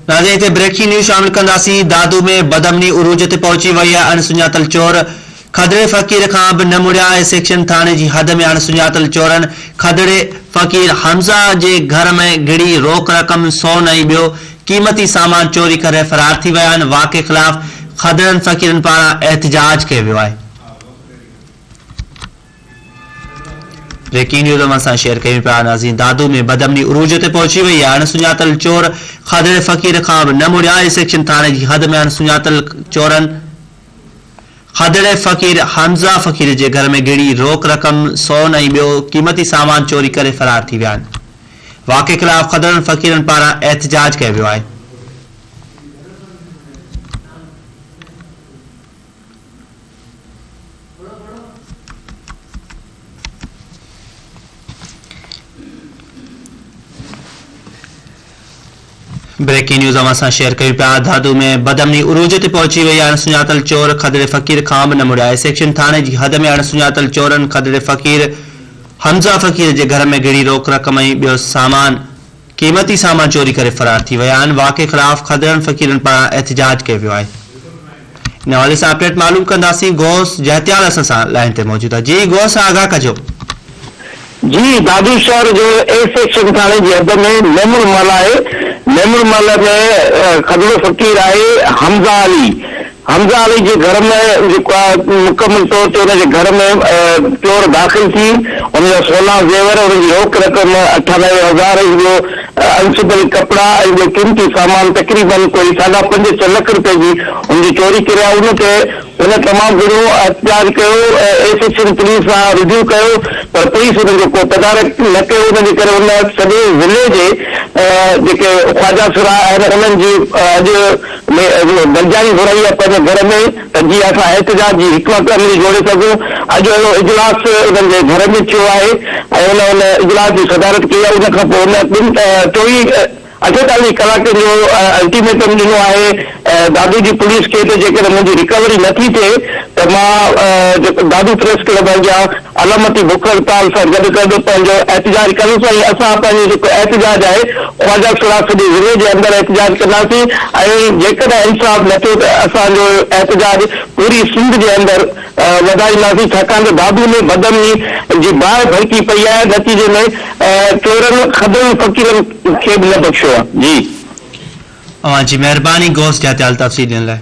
नाज़रीन हिते breaking news शामिल कंदासीं। दादू में बदमनी उरूज ते पहुची वई आहे। अणसुञातल चोर खदड़े फ़कीर खां बि न मुड़िया आहे। सेक्शन थाणे जी हद में अणसुञातल चोरनि खदड़े फ़कीर हमज़ा जे घर में गिड़ी रोक रक़म सोन ऐं ॿियो क़ीमती सामान चोरी करे फ़रार थी विया आहिनि। वाक़े ख़िलाफ़ खदड़नि फ़कीरनि पारां एहतिजाज कयो वियो आहे। ब्रेकिंग न्यूज़ में शेयर कयूं पिया। नाज़रीन दादू में बदमनी उरूज ते पहुची वई आहे। अणसुञातल चोर खदड़े फ़कीर खां बि न मुड़िया आहे। सेक्शन थाणे जी हद में अणसुञातल चोरनि खदड़े फ़कीर हमज़ा फ़कीर जे घर में गिड़ी रोक रक़म सोन ऐं ॿियो क़ीमती सामान चोरी करे फ़रार थी विया आहिनि। वाक़े ख़िलाफ़ खदड़नि फ़कीरनि पारां एहतिजाज कयो वियो आहे। ब्रेकिंग न्यूज़ में शेयर कयूं पिया। दादू में बदमनी उरूज ते पहुची वई आहे। अणसुञातल चोर खदड़े फ़कीर खां बि न मुड़िया आहे। सेक्शन थाणे जी हद में अणसुञातल चोरनि खदड़े फ़कीर हमज़ा फ़कीर जे घर में गिड़ी रोक रक़म ऐं ॿियो क़ीमती सामान चोरी करे फ़रार थी विया आहिनि। वाक़े ख़िलाफ़ खदड़नि फ़कीरनि पारां एहतिजाज कयो वियो आहे। इन हवाले सां अपडेट मालूम कंदासीं। गौस जहतियाल असां सां लाइन ते मौजूद आहे। जी गौस सां आगाह कजो। जी दादू शहर जो ए सेक्शन थाने जी हद में मेमुल महल आहे। मेमुल महल में खदड़ो फ़कीर आहे हमज़ा अली जे घर में मुकम्मल तौर ते उनजे घर में चोर दाख़िल थी उनजा सोना ज़ेवर उनजी रोक रक़म 98,000 अनसिबल कपड़ा ऐं ॿियो क़ीमती सामान तक़रीबन कोई 5.5 लख रुपए जी उनजी चोरी करिया। उन तमामु घणो एहतिजाज कयो। ए सेक्शन पुलिस सां रिव्यू कयो पर पुलिस उनजो को तदारक न कयो। उनजे करे उन सॼे ज़िले जे जेके ख्वाजा सुरा आहिनि उन्हनि जी अॼु दर्जाई घुराई आहे पंहिंजे घर में त जीअं असां एहतिजाज जी हिकमत अमली जोड़े सघूं। अॼु अहिड़ो इजलास उन्हनि जे घर में थियो आहे ऐं उन इजलास जी सदारत कई आहे। उन खां पोइ उन 48 कलाकनि जो अल्टीमेटम ॾिनो आहे दादू जी पुलिस खे त जेकॾहिं मुंहिंजी रिकवरी नथी थिए त मां दादू प्रेस क्लब जा अलामती बुख हड़ताल सां गॾु गॾु पंहिंजो एहतिजाज कंदुसि ऐं असां पंहिंजो जेको एहतिजाज आहे ख्वाजा सुरा सॼे ज़िले जे अंदरि एहतिजाज कंदासीं ऐं जेकॾहिं इंसाफ़ न थियो त असांजो एहतिजाज पूरी सिंध जे अंदरि वधाईंदासीं। छाकाणि त दादू में बदमनी जी बाहि भड़की पई आहे। नतीजे में चोरनि खदड़नि फ़कीरनि खे बि न बख़्शियो आहे। जी जी मेहरबानी गौस जहतियाल तफ़सील ॾियण लाइ।